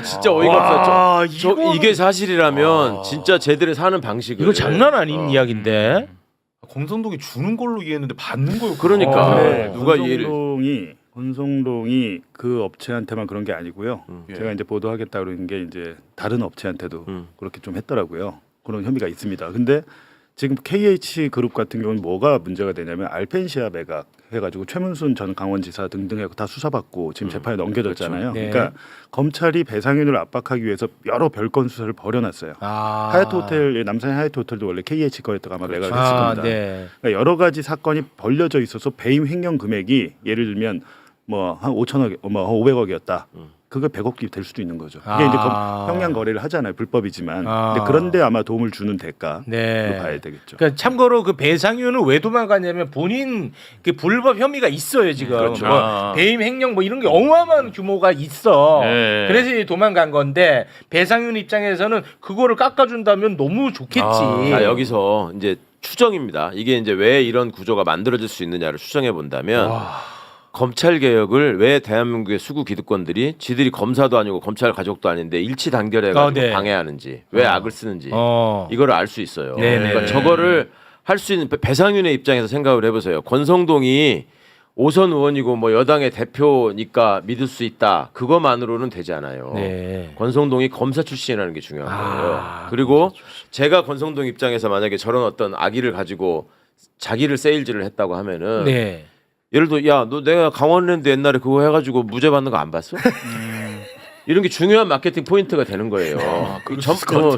진짜 어이가 없어. 이게 사실이라면 진짜 제대로 사는 방식을. 이거 장난 아닌 이야기인데. 권성동이 주는 걸로 이해했는데 받는 거요. 그러니까 누가 권성동이 그 업체한테만 그런 게 아니고요. 제가 이제 보도하겠다 그러는 게 이제 다른 업체한테도 그렇게 좀 했더라고요. 그런 혐의가 있습니다. 근데 지금 KH 그룹 같은 경우는 뭐가 문제가 되냐면 알펜시아 매각 해가지고 최문순 전 강원지사 등등 해서 다 수사받고 지금 재판에 넘겨졌잖아요. 그렇죠. 네. 그러니까 검찰이 배상윤을 압박하기 위해서 여러 별건 수사를 벌여놨어요. 하얏트 호텔, 남산 하얏트 호텔도 원래 KH 거였다가 아마 매각을 했을 겁니다. 네. 그러니까 여러 가지 사건이 벌려져 있어서 배임 횡령 금액이 예를 들면 뭐 한 5천억, 뭐 500억이었다. 그게 100억이 될 수도 있는 거죠. 이게 이제 형량 거래를 하잖아요. 불법이지만. 근데 그런데 아마 도움을 주는 대가로 봐야 되겠죠. 그러니까 참고로 그 배상윤은 왜 도망갔냐면 본인 그 불법 혐의가 있어요 지금. 그렇죠. 뭐 배임 횡령 뭐 이런 게 어마어마한 규모가 있어. 네. 그래서 이제 도망간 건데 배상윤 입장에서는 그거를 깎아준다면 너무 좋겠지. 자, 여기서 이제 추정입니다. 이게 이제 왜 이런 구조가 만들어질 수 있느냐를 추정해 본다면. 검찰 개혁을 왜 대한민국의 수구 기득권들이 지들이 검사도 아니고 검찰 가족도 아닌데 일치 단결해가지고 방해하는지 왜 악을 쓰는지 이거를 알 수 있어요. 그러니까 저거를 할 수 있는 배상윤의 입장에서 생각을 해보세요. 권성동이 5선 의원이고 뭐 여당의 대표니까 믿을 수 있다. 그것만으로는 되지 않아요. 권성동이 검사 출신이라는 게 중요한 거예요. 그리고 제가 권성동 입장에서 만약에 저런 어떤 악의를 가지고 자기를 세일즈를 했다고 하면은 예를 들어 야 너 내가 강원랜드 옛날에 그거 해가지고 무죄 받는 거 안 봤어? 이런 게 중요한 마케팅 포인트가 되는 거예요.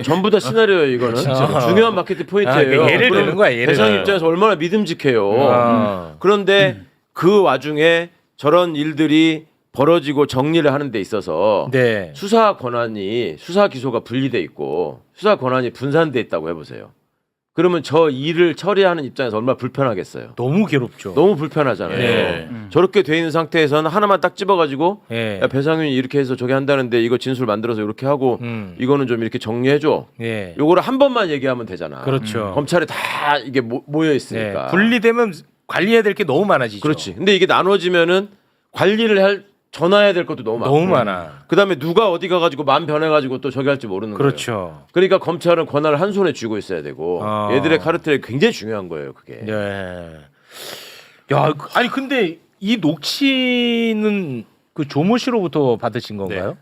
전부 다 시나리오예요 이거는. 중요한 마케팅 포인트예요. 예를 드는 거야. 예를 대상 입장에서 얼마나 믿음직해요. 그런데 그 와중에 저런 일들이 벌어지고 정리를 하는 데 있어서 수사 권한이 수사 기소가 분리돼 있고 수사 권한이 분산돼 있다고 해보세요. 그러면 저 일을 처리하는 입장에서 얼마나 불편하겠어요. 너무 괴롭죠. 너무 불편하잖아요. 예. 저렇게 돼 있는 상태에서는 하나만 딱 집어가지고 예. 야, 배상윤이 이렇게 해서 저기 한다는데 이거 진술 만들어서 이렇게 하고 이거는 좀 이렇게 정리해줘. 예. 요거를 한 번만 얘기하면 되잖아. 그렇죠. 검찰에 다 이게 모여 예. 있으니까. 분리되면 관리해야 될 게 너무 많아지죠. 그렇지. 근데 이게 나눠지면은 관리를 할 전화해야 될 것도 너무 많고. 너무 많아. 그다음에 누가 어디 가가지고 마음 변해가지고 또 저기 할지 모르는 거예요. 그렇죠. 그러니까 검찰은 권한을 한 손에 쥐고 있어야 되고 아. 얘들의 카르텔이 굉장히 중요한 거예요. 그게. 예. 야, 아니 근데 이 녹취는 그 조모 씨로부터 받으신 건가요? 네.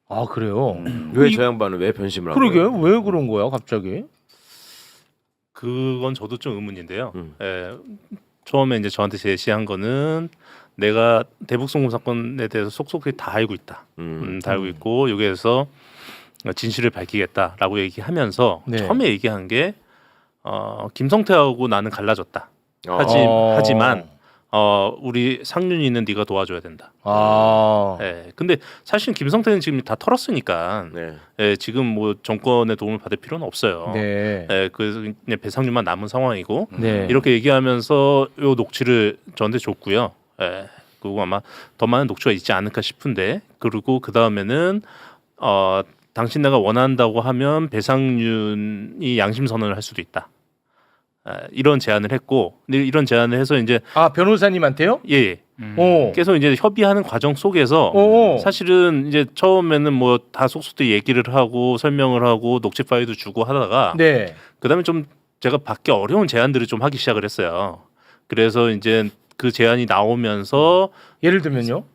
아 그래요? 왜 저 양반은 왜 변심을 한 그러게요. 거예요? 왜 그런 거야 갑자기? 그건 저도 좀 의문인데요. 음. 예, 처음에 이제 저한테 제시한 거는 내가 대북 송금 사건에 대해서 속속히 다 알고 있다. 다 알고 있고 여기에서 진실을 밝히겠다라고 얘기하면서 네. 처음에 얘기한 게 김성태하고 나는 갈라졌다. 어. 하지만 우리 상윤이는 네가 도와줘야 된다. 아. 예, 근데 사실 김성태는 지금 다 털었으니까 네. 예, 지금 뭐 정권의 도움을 받을 필요는 없어요. 네. 예, 그래서 그냥 배상률만 남은 상황이고 네. 이렇게 얘기하면서 요 녹취를 저한테 줬고요. 예, 그리고 아마 더 많은 녹취가 있지 않을까 싶은데 그리고 그 다음에는 당신 내가 원한다고 하면 배상윤이 양심 선언을 할 수도 있다. 이런 제안을 했고, 근데 이런 제안을 해서 이제 아 변호사님한테요? 예. 오. 계속 이제 협의하는 과정 속에서 오. 사실은 이제 처음에는 뭐 다 속속들이 얘기를 하고 설명을 하고 녹취 파일도 주고 하다가 네. 그다음에 좀 제가 받기 어려운 제안들을 좀 하기 시작을 했어요. 그래서 이제 그 제안이 나오면서 예를 들면요?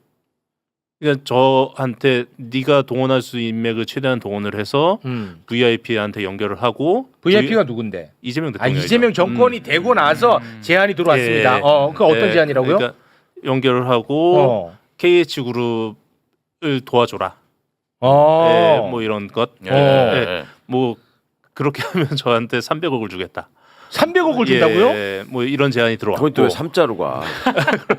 그냥 저한테 네가 동원할 수 있는 인맥을 최대한 동원을 해서 VIP한테 연결을 하고 VIP가 누군데? 이재명 아 대통령이죠. 이재명 정권이 되고 나서 제안이 들어왔습니다. 예. 그 어떤 예. 제안이라고요? 그러니까 연결을 하고 KH 그룹을 도와줘라. 예, 뭐 이런 것. 예. 뭐 그렇게 하면 저한테 300억을 주겠다. 300억을 준다고요? 예, 뭐 이런 제안이 들어왔고. 그건 또왜 3자로 가?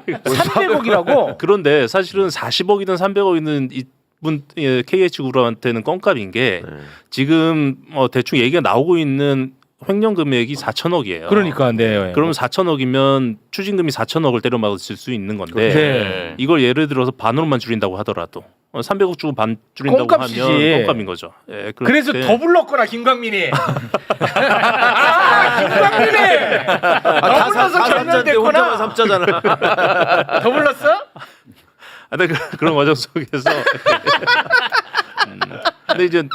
300억이라고? 그런데 사실은 40억이든 300억이든 이분 KH 그룹한테는 껌값인 게 지금 대충 얘기가 나오고 있는 횡령 금액이 4천억이에요. 그러니까 네. 그러면 4천억이면 추징금이 4천억을 때려 맞을 수 있는 건데 네. 이걸 예를 들어서 반으로만 줄인다고 하더라도 300억 주고 반 줄인다고 껌값이지. 하면 껌값인 거죠. 예, 그래서 더 불렀거나 김광민이. 김광민이. 더 불러서 전면됐구나. 혼자만 3자잖아. 더 불렀어? 근데 그런 과정 속에서 근데 이제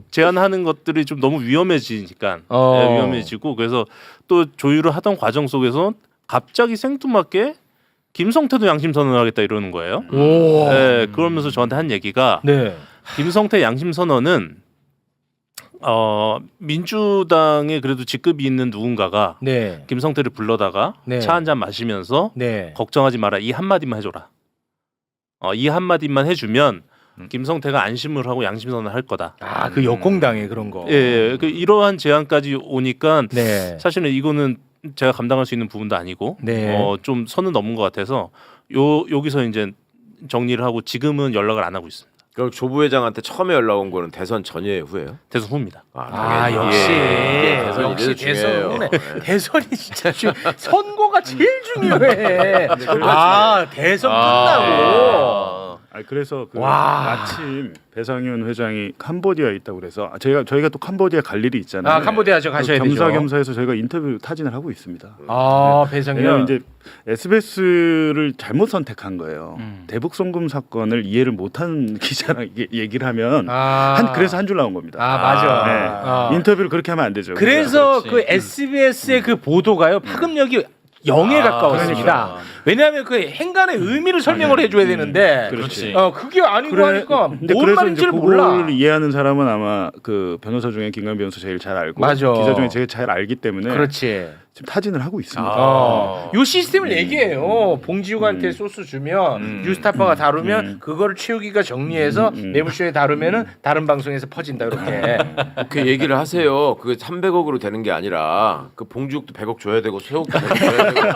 제안하는 것들이 좀 너무 위험해지니까 위험해지고 그래서 또 조율을 하던 과정 속에서 갑자기 생뚱맞게 김성태도 양심 선언하겠다 이러는 거예요. 네, 그러면서 저한테 한 얘기가 김성태 양심 선언은 민주당에 그래도 직급이 있는 누군가가 김성태를 불러다가 차 한 잔 마시면서 걱정하지 마라 이 한마디만 해줘라. 이 한마디만 해주면 김성태가 안심을 하고 양심 선언을 할 거다. 아, 그 역공당에 그런 거. 예, 그 이러한 제안까지 오니까 사실은 이거는 제가 감당할 수 있는 부분도 아니고 좀 선은 넘은 것 같아서 여기서 이제 정리를 하고 지금은 연락을 안 하고 있습니다. 그럼 조 부회장한테 처음에 연락 온 거는 대선 전이에요, 후예요? 대선 후입니다. 역시 대선이 역시 중요해요. 대선 후네. 대선이 진짜 선거가 제일 중요해. 대선 끝나고. 그래서 와. 마침 배상윤 회장이 캄보디아에 있다고 그래서 저희가 또 캄보디아 갈 일이 있잖아요. 캄보디아 가셔야 되죠. 겸사겸사해서 저희가 인터뷰 타진을 하고 있습니다. 배상윤. 왜냐하면 이제 SBS를 잘못 선택한 거예요. 대북 송금 사건을 이해를 못하는 기자랑 얘기를 하면 그래서 한 줄 나온 겁니다. 맞아. 인터뷰를 그렇게 하면 안 되죠. 그래서 그 SBS의 그 보도가요 파급력이 0에 가까웠습니다. 왜냐하면 그 행간의 의미를 설명을 해줘야 되는데, 그게 아니고 하니까 뭔 말인지를 몰라. 그걸 이해하는 사람은 아마 그 변호사 중에 김광민 변호사 제일 잘 알고, 맞아. 기자 중에 제일 잘 알기 때문에. 그렇지. 지금 타진을 하고 있습니다. 요 시스템을 얘기해요. 봉지욱한테 소스 주면 뉴스타파가 다루면 그거를 최욱이가 정리해서 매불쇼에 다루면은 다른 방송에서 퍼진다 이렇게. 그 얘기를 하세요. 그게 300억으로 되는 게 아니라 그 봉지욱도 100억 줘야 되고 최욱도 100억 줘야 되고.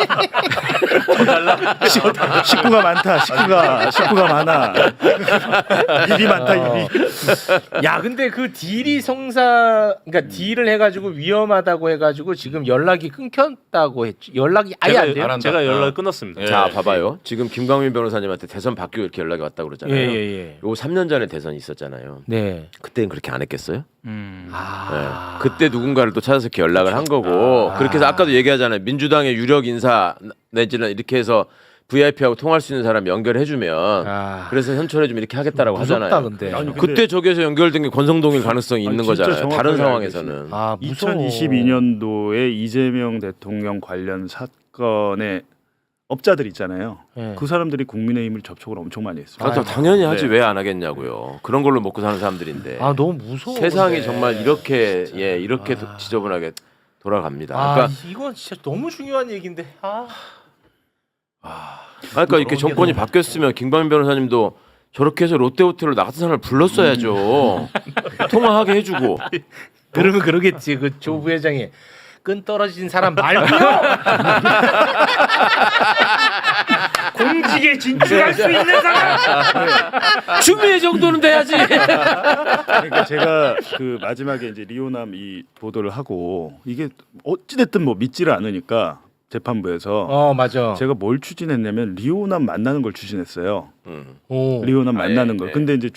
식구가 많다. 식구가 많아. 입이 많다. 입이. 야, 근데 그 딜이 그러니까 딜을 해가지고 위험하다고 해가지고 지금 연락이 끊겼다고 했지. 연락이 아예 안 돼요. 제가 연락을 끊었습니다. 예. 자, 봐봐요. 지금 김광민 변호사님한테 대선 바뀌고 이렇게 연락이 왔다고 그러잖아요. 예. 요거 3년 전에 대선이 있었잖아요. 네. 그때는 그렇게 안 했겠어요? 아. 네. 그때 누군가를 또 찾아서 이렇게 연락을 한 거고 그렇게 해서 아까도 얘기하잖아요. 민주당의 유력 인사 내지는 이렇게 해서 VIP하고 통할 수 있는 사람 연결해주면 그래서 현철해주면 이렇게 하겠다라고 무섭다, 하잖아요. 근데. 아니, 그때 저기에서 연결된 게 권성동일 가능성이 있는 진짜 거잖아요. 다른 정확하게 상황에서는. 아, 무서워. 2022년도에 이재명 대통령 관련 사건의 업자들 있잖아요. 네. 그 사람들이 국민의힘을 접촉을 엄청 많이 했어요. 그렇죠. 당연히 하지 네. 왜 안 하겠냐고요. 그런 걸로 먹고 사는 사람들인데. 아, 너무 무서워. 세상이 근데. 정말 이렇게 이렇게 지저분하게 돌아갑니다. 아, 그러니까, 이건 진짜 너무 중요한 얘기인데. 그러니까 이렇게 정권이 바뀌었으면 김광민 변호사님도 저렇게 해서 롯데호텔로 나 같은 사람을 불렀어야죠. 통화하게 해주고. 그러면 그러겠지. 그 조 부회장이 끈 떨어진 사람 말고요. 공직에 진출할 수 있는 사람. 추미애 정도는 돼야지. 그러니까 제가 그 마지막에 이제 리오남 이 보도를 하고 이게 어찌됐든 뭐 믿지를 않으니까 재판부에서 맞아. 제가 뭘 추진했냐면 리오남 만나는 걸 추진했어요. 오. 리오남 만나는 걸. 예. 근데 이제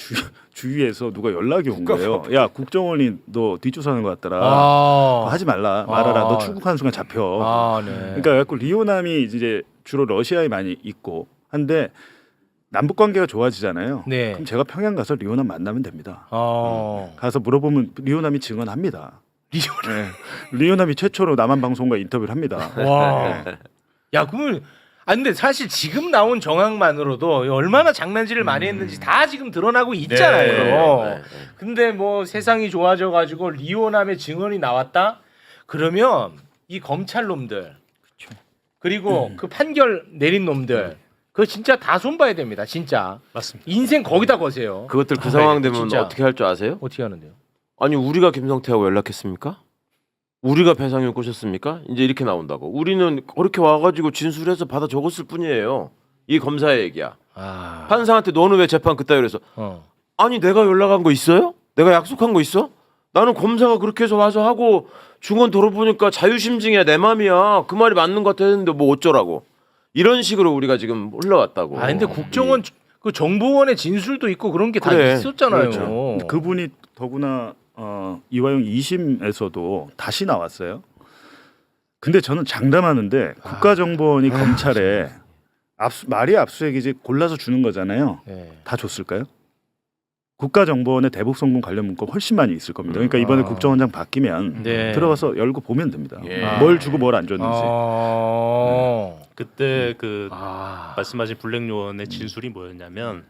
주위에서 누가 연락이 온 거예요. 야, 국정원이 너 뒷조사하는 것 같더라. 하지 말라. 말아라. 너 출국하는 순간 잡혀. 네. 그러니까 갖고 리오남이 이제 주로 러시아에 많이 있고 한데 남북 관계가 좋아지잖아요. 네. 그럼 제가 평양 가서 리오남 만나면 됩니다. 어. 가서 물어보면 리오남이 증언합니다. 리오남이 최초로 남한 방송과 인터뷰를 합니다. 와. 야, 그러면 근데 사실 지금 나온 정황만으로도 얼마나 장난질을 많이 했는지 다 지금 드러나고 있잖아요. 네. 근데 뭐 세상이 좋아져 가지고 리오남의 증언이 나왔다? 그러면 이 검찰 놈들 그리고 그 판결 내린 놈들 그거 진짜 다 손봐야 됩니다. 진짜. 맞습니다. 인생 거기다 거세요. 그것들 그 상황 되면 진짜. 어떻게 할 줄 아세요? 어떻게 하는데요? 아니 우리가 김성태하고 연락했습니까? 우리가 배상금 꼬셨습니까? 이제 이렇게 나온다고. 우리는 그렇게 와가지고 진술해서 받아 적었을 뿐이에요. 이 검사의 얘기야. 판사한테 너는 왜 재판 그따 그래서 아니 내가 연락한 거 있어요? 내가 약속한 거 있어? 나는 검사가 그렇게 해서 와서 하고 증언 들어보니까 자유심증이야 내 맘이야 그 말이 맞는 것 같았는데 뭐 어쩌라고 이런 식으로 우리가 지금 흘러왔다고. 근데 국정원 그 정보원의 진술도 있고 그런 게 다 그래. 있었잖아요. 그렇죠. 그분이 더구나 이화영 2심에서도 다시 나왔어요. 근데 저는 장담하는데 국가정보원이 검찰에 말이 압수수색이지 골라서 주는 거잖아요. 네. 다 줬을까요? 국가정보원의 대북송금 관련 문건 훨씬 많이 있을 겁니다. 그러니까 이번에 국정원장 바뀌면 네. 들어가서 열고 보면 됩니다. 예. 뭘 주고 뭘 안 줬는지. 그때 그 말씀하신 블랙 요원의 진술이 뭐였냐면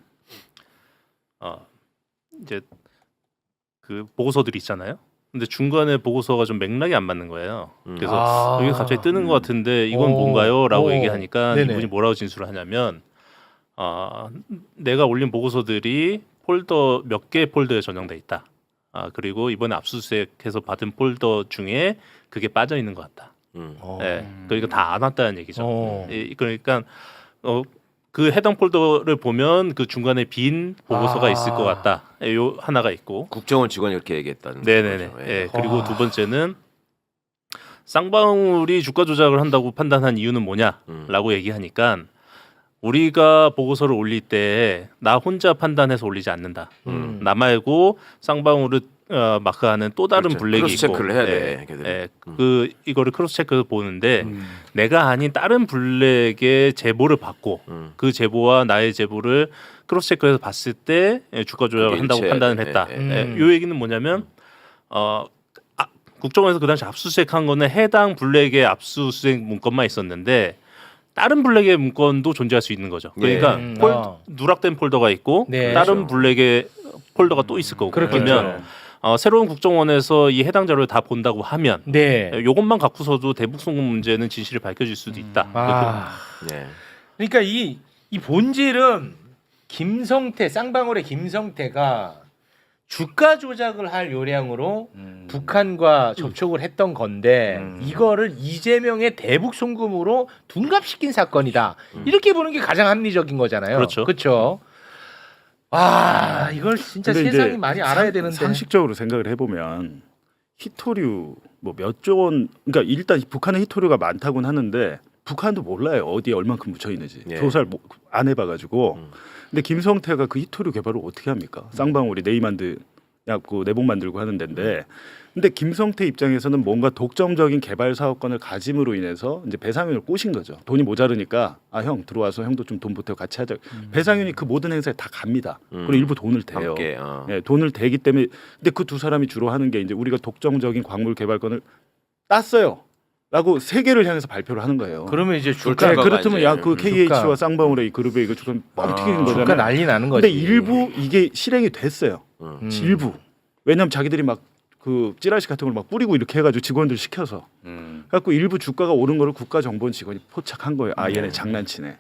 이제 그 보고서들이 있잖아요. 근데 중간에 보고서가 좀 맥락이 안 맞는 거예요. 그래서 여기 갑자기 뜨는 것 같은데 이건 뭔가요?라고 얘기하니까 네네. 이분이 뭐라고 진술을 하냐면 내가 올린 보고서들이 폴더 몇 개의 폴더에 저장돼 있다. 그리고 이번에 압수수색해서 받은 폴더 중에 그게 빠져 있는 것 같다. 네, 그러니까 다 안 왔다는 얘기죠. 그러니까 그 해당 폴더를 보면 그 중간에 빈 보고서가 있을 것 같다. 요 하나가 있고. 국정원 직원이 이렇게 얘기했다는 네네네. 거죠. 예. 그리고 두 번째는 쌍방울이 주가 조작을 한다고 판단한 이유는 뭐냐라고 얘기하니까 우리가 보고서를 올릴 때 나 혼자 판단해서 올리지 않는다. 나 말고 쌍방울을 마크하는 또 다른 그렇죠. 블랙이 크로스 있고, 체크를 해야 돼, 걔들은. 그 이거를 크로스 체크해서 보는데 내가 아닌 다른 블랙의 제보를 받고 그 제보와 나의 제보를 크로스 체크해서 봤을 때 주가 조작을 한다고 일치해야 판단을 돼. 했다. 요 얘기는 뭐냐면 국정원에서 그 당시 압수수색한 거는 해당 블랙의 압수수색 문건만 있었는데 다른 블랙의 문건도 존재할 수 있는 거죠. 그러니까 누락된 폴더가 있고 네. 다른 블랙의 폴더가 또 있을 거고. 그렇겠죠. 그러면 새로운 국정원에서 이 해당 자료를 다 본다고 하면 네. 이것만 갖고서도 대북 송금 문제는 진실이 밝혀질 수도 있다. 아. 네. 그러니까 이 본질은 김성태 쌍방울의 김성태가 주가 조작을 할 요량으로 북한과 접촉을 했던 건데 이거를 이재명의 대북 송금으로 둔갑시킨 사건이다. 이렇게 보는 게 가장 합리적인 거잖아요. 그렇죠. 그렇죠. 와 이걸 진짜 근데 세상이 이제 많이 알아야 되는데. 상식적으로 생각을 해보면 히토류 뭐 몇 조 원, 그러니까 일단 북한의 히토류가 많다고는 하는데 북한도 몰라요 어디에 얼만큼 묻혀 있는지 예. 조사를 안 해봐가지고. 근데 김성태가 그 히토류 개발을 어떻게 합니까? 쌍방울이 네이만드 약고 내복 만들고 하는 데인데. 근데 김성태 입장에서는 뭔가 독점적인 개발 사업권을 가짐으로 인해서 이제 배상윤을 꼬신 거죠. 돈이 모자르니까 아 형 들어와서 형도 좀 돈 보태고 같이 하자. 배상윤이 그 모든 행사에 다 갑니다. 그리고 일부 돈을 대요. 함께, 예, 돈을 대기 때문에 근데 그 두 사람이 주로 하는 게 이제 우리가 독점적인 광물 개발권을 땄어요. 라고 세계를 향해서 발표를 하는 거예요. 그러면 이제 네, 주가 그렇다면 야 그 KH와 주가. 쌍방울의 이 그룹에 이거 조금 뻥 튀기는 주가 거잖아요. 난리 나는 거지. 근데 일부 이게 실행이 됐어요. 일부. 왜냐면 자기들이 막 그 찌라시 같은 걸 막 뿌리고 이렇게 해가지고 직원들 시켜서. 그래갖고 일부 주가가 오른 거를 국가정보원 직원이 포착한 거예요. 아 얘네 장난치네.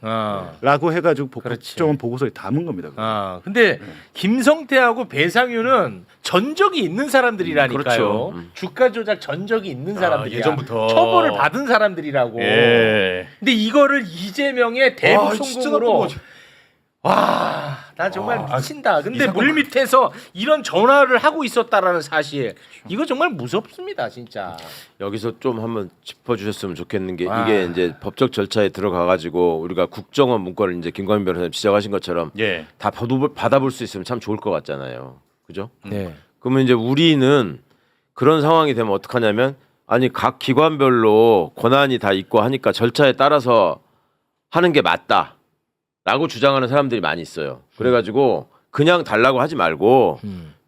라고 해가지고 국정원 보고서에 담은 겁니다. 그거. 근데 김성태하고 배상윤은 전적이 있는 사람들이라니까요. 그렇죠. 주가 조작 전적이 있는 사람들이야. 예전부터. 처벌을 받은 사람들이라고. 예. 근데 이거를 이재명의 대북 와, 진짜 나쁜 송금으로 거지. 와, 나 정말 미친다. 근데 물 밑에서 이런 전화를 하고 있었다라는 사실. 이거 정말 무섭습니다, 진짜. 여기서 좀 한번 짚어주셨으면 좋겠는 게 와. 이게 이제 법적 절차에 들어가가지고 우리가 국정원 문건을 이제 김광민 변호사님 지적하신 것처럼 예. 다 받아볼 수 있으면 참 좋을 것 같잖아요. 그죠? 네. 그러면 이제 우리는 그런 상황이 되면 어떡하냐면 아니 각 기관별로 권한이 다 있고 하니까 절차에 따라서 하는 게 맞다라고 주장하는 사람들이 많이 있어요. 그래가지고 그냥 달라고 하지 말고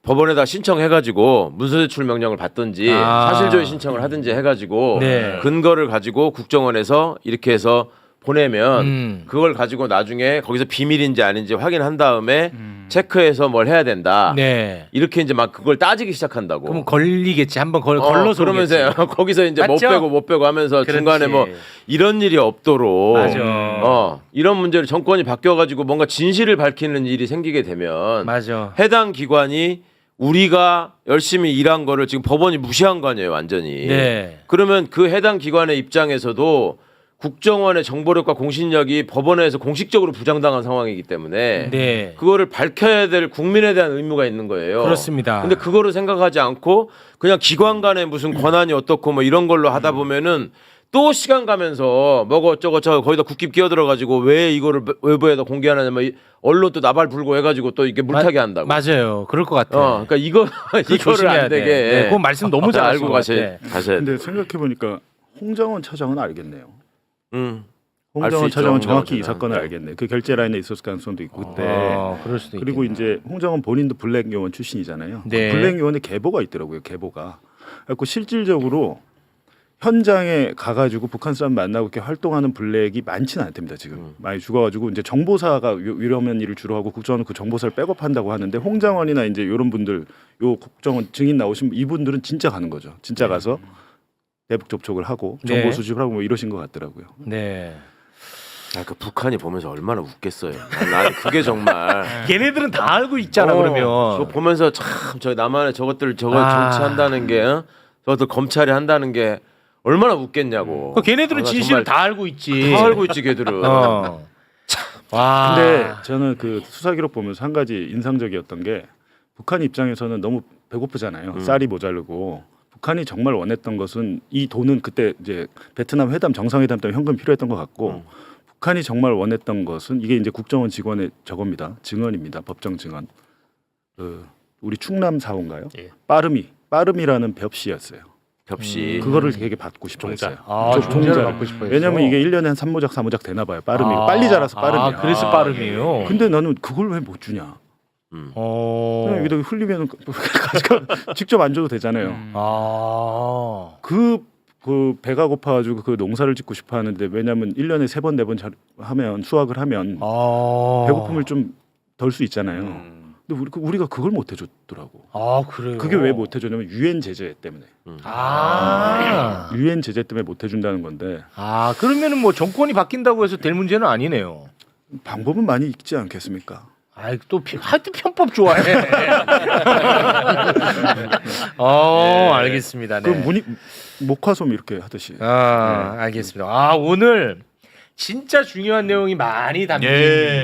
법원에다 신청해가지고 문서제출 명령을 받든지 사실조회 신청을 하든지 해가지고 네. 근거를 가지고 국정원에서 이렇게 해서 보내면 그걸 가지고 나중에 거기서 비밀인지 아닌지 확인한 다음에 체크해서 뭘 해야 된다. 네. 이렇게 이제 막 그걸 따지기 시작한다고. 그럼 걸리겠지. 한번 걸러서 그러면서 오겠지. 거기서 이제 맞죠? 못 빼고 하면서 그렇지. 중간에 뭐 이런 일이 없도록 맞아. 이런 문제를 정권이 바뀌어가지고 뭔가 진실을 밝히는 일이 생기게 되면 맞아. 해당 기관이 우리가 열심히 일한 거를 지금 법원이 무시한 거 아니에요, 완전히. 네. 그러면 그 해당 기관의 입장에서도 국정원의 정보력과 공신력이 법원에서 공식적으로 부정당한 상황이기 때문에 네. 그거를 밝혀야 될 국민에 대한 의무가 있는 거예요. 그렇습니다. 근데 그거를 생각하지 않고 그냥 기관 간에 무슨 권한이 어떻고 뭐 이런 걸로 하다 보면은 또 시간 가면서 뭐고 어쩌고 저쩌고 거기다 국기 끼어들어가지고 왜 이거를 외부에다 공개하느냐 뭐 언론 또 나발 불고 해가지고 또 이렇게 물타기 한다고. 맞아요. 그럴 것 같아. 그러니까 이거를 조심해야 안 돼. 되게. 네, 그건 말씀 너무 잘 알고 가셔야 돼. 근데 생각해 보니까 홍정원 차장은 알겠네요. 알수 홍정원 있죠, 차장은 정확히 홍정원 이 사건을 차장. 알겠네. 그 결제 라인에 있었을 가능성도 있고 그때. 그럴 수도 그리고 있겠네. 이제 홍정원 본인도 블랙 요원 출신이잖아요. 네. 그 블랙 요원의 계보가 있더라고요. 계보가. 그래서 실질적으로 현장에 가가지고 북한 사람 만나고 이렇게 활동하는 블랙이 많지는 않답니다. 지금 많이 죽어가지고 이제 정보사가 위험한 일을 주로 하고 국정원은 그 정보사를 백업한다고 하는데 홍장원이나 이제 이런 분들 요 국정원 증인 나오신 이분들은 진짜 가는 거죠. 진짜 가서 대북 접촉을 하고 정보 네. 수집을 하고 뭐 이러신 것 같더라고요. 네. 그 북한이 보면서 얼마나 웃겠어요. 난 그게 정말. 걔네들은 다 알고 있잖아 그러면. 저 보면서 참 저 나만의 저것들 정치한다는 게 저것들 검찰이 한다는 게 얼마나 웃겠냐고. 걔네들은 나 진실을 정말 다 알고 있지. 다 알고 있지 걔들은. 와. 근데 저는 그 수사 기록 보면서 한 가지 인상적이었던 게 북한 입장에서는 너무 배고프잖아요. 쌀이 모자르고 북한이 정말 원했던 것은 이 돈은 그때 이제 베트남 회담 정상회담 때문에 현금이 필요했던 것 같고 북한이 정말 원했던 것은 이게 이제 국정원 직원의 저겁니다. 증언입니다. 법정 증언. 우리 충남 사원가요? 예. 빠름이라는 벽시였어요. 겹시. 그거를 되게 받고 싶어했어요. 종자를 받고 싶어요. 왜냐면 이게 1년에 한 3모작 4모작 되나 봐요. 빠름이 빨리 자라서 빠름이야. 그래서 빠름이에요. 근데 나는 그걸 왜 못 주냐? 그냥 여기다 흘리면 직접 안 줘도 되잖아요. 그 배가 고파가지고 그 농사를 짓고 싶어 하는데 왜냐면 1년에 3번 4번 하면 수확을 하면 배고픔을 좀 덜 수 있잖아요. 근데 우리가 그걸 못 해줬더라고. 아 그래요? 그게 왜 못 해줬냐면 유엔 제재 때문에. 유엔 제재 때문에 못 해준다는 건데. 아 그러면은 뭐 정권이 바뀐다고 해서 될 문제는 아니네요. 방법은 많이 있지 않겠습니까? 아이 또 하여튼 편법 좋아해. 알겠습니다. 네. 그 목화솜 이렇게 하듯이. 알겠습니다. 오늘 진짜 중요한 내용이 많이 담긴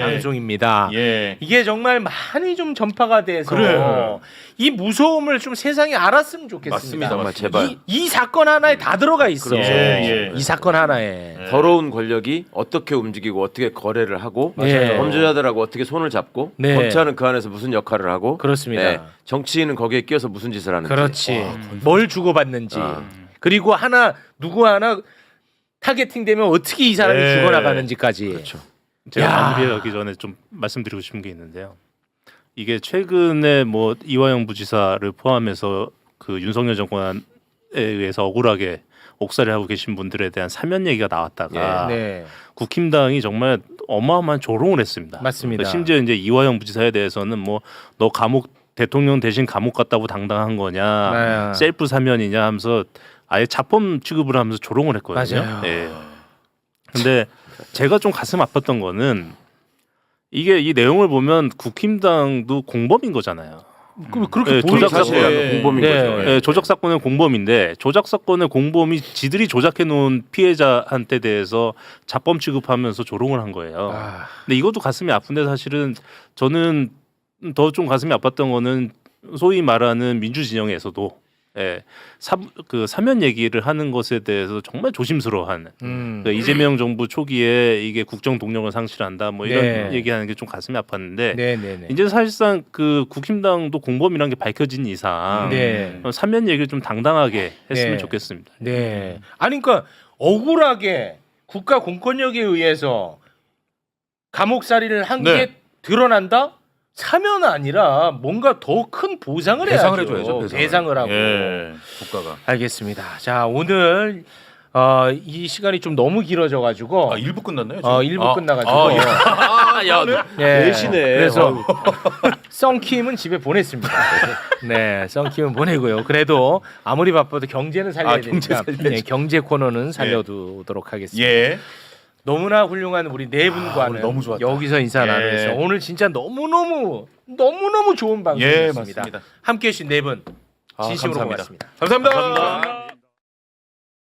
방송입니다. 이게 정말 많이 좀 전파가 돼서 이 무서움을 좀 세상이 알았으면 좋겠습니다. 맞습니다. 정말 제발. 이 사건 하나에 다 들어가 있어. 그렇죠. 이 사건 하나에. 더러운 권력이 어떻게 움직이고 어떻게 거래를 하고 맞아요. 범죄자들하고 어떻게 손을 잡고 네. 검찰은 그 안에서 무슨 역할을 하고 그렇습니다. 정치인은 거기에 끼어서 무슨 짓을 하는지 그렇지. 뭘 주고받는지. 그리고 누구 하나 타겟팅되면 어떻게 이 사람이 죽어나가는지까지. 그렇죠. 제가 야. 마무리하기 전에 좀 말씀드리고 싶은 게 있는데요. 이게 최근에 뭐 이화영 부지사를 포함해서 그 윤석열 정권에 의해서 억울하게 옥살이 하고 계신 분들에 대한 사면 얘기가 나왔다가 네. 국힘당이 정말 어마어마한 조롱을 했습니다. 맞습니다. 심지어 이제 이화영 부지사에 대해서는 뭐 너 감옥 대통령 대신 감옥 갔다고 당당한 거냐, 셀프 사면이냐 하면서 아예 자범 취급을 하면서 조롱을 했거든요. 맞아요. 예. 근데 제가 좀 가슴 아팠던 거는 이게 이 내용을 보면 국힘당도 공범인 거잖아요. 그렇게 조작 보이죠. 사건 공범인 거죠. 조작 사건의 공범인데 조작 사건의 공범이 지들이 조작해 놓은 피해자한테 대해서 자범 취급하면서 조롱을 한 거예요. 근데 이것도 가슴이 아픈데 사실은 저는 더 좀 가슴이 아팠던 거는 소위 말하는 민주 진영에서도 그 사면 얘기를 하는 것에 대해서 정말 조심스러워하는 그러니까 이재명 정부 초기에 이게 국정 동력을 상실한다 뭐 이런 얘기하는 게 좀 가슴이 아팠는데 이제 사실상 그 국힘당도 공범이라는 게 밝혀진 이상 사면 얘기를 좀 당당하게 했으면 좋겠습니다. 네. 아니 그러니까 억울하게 국가 공권력에 의해서 감옥살이를 한 게 드러난다? 사면 아니라 뭔가 더 큰 보상을 배상을 해야죠. 해줘야죠. 배상을 하고. 국가가. 알겠습니다. 자 오늘 이 시간이 좀 너무 길어져가지고 1부 끝났나요? 1부 끝나가지고 대신에 그래서 썬킴은 집에 보냈습니다. 네, 썬킴은 보내고요. 그래도 아무리 바빠도 경제는 살려야 되니까 경제 코너는 살려두도록 하겠습니다. 너무나 훌륭한 우리 네 분과는 너무 좋았다. 여기서 인사 나누면서 오늘 진짜 너무너무 좋은 방송이었습니다. 함께해 주신 네 분 진심으로 감사합니다. 고맙습니다. 감사합니다.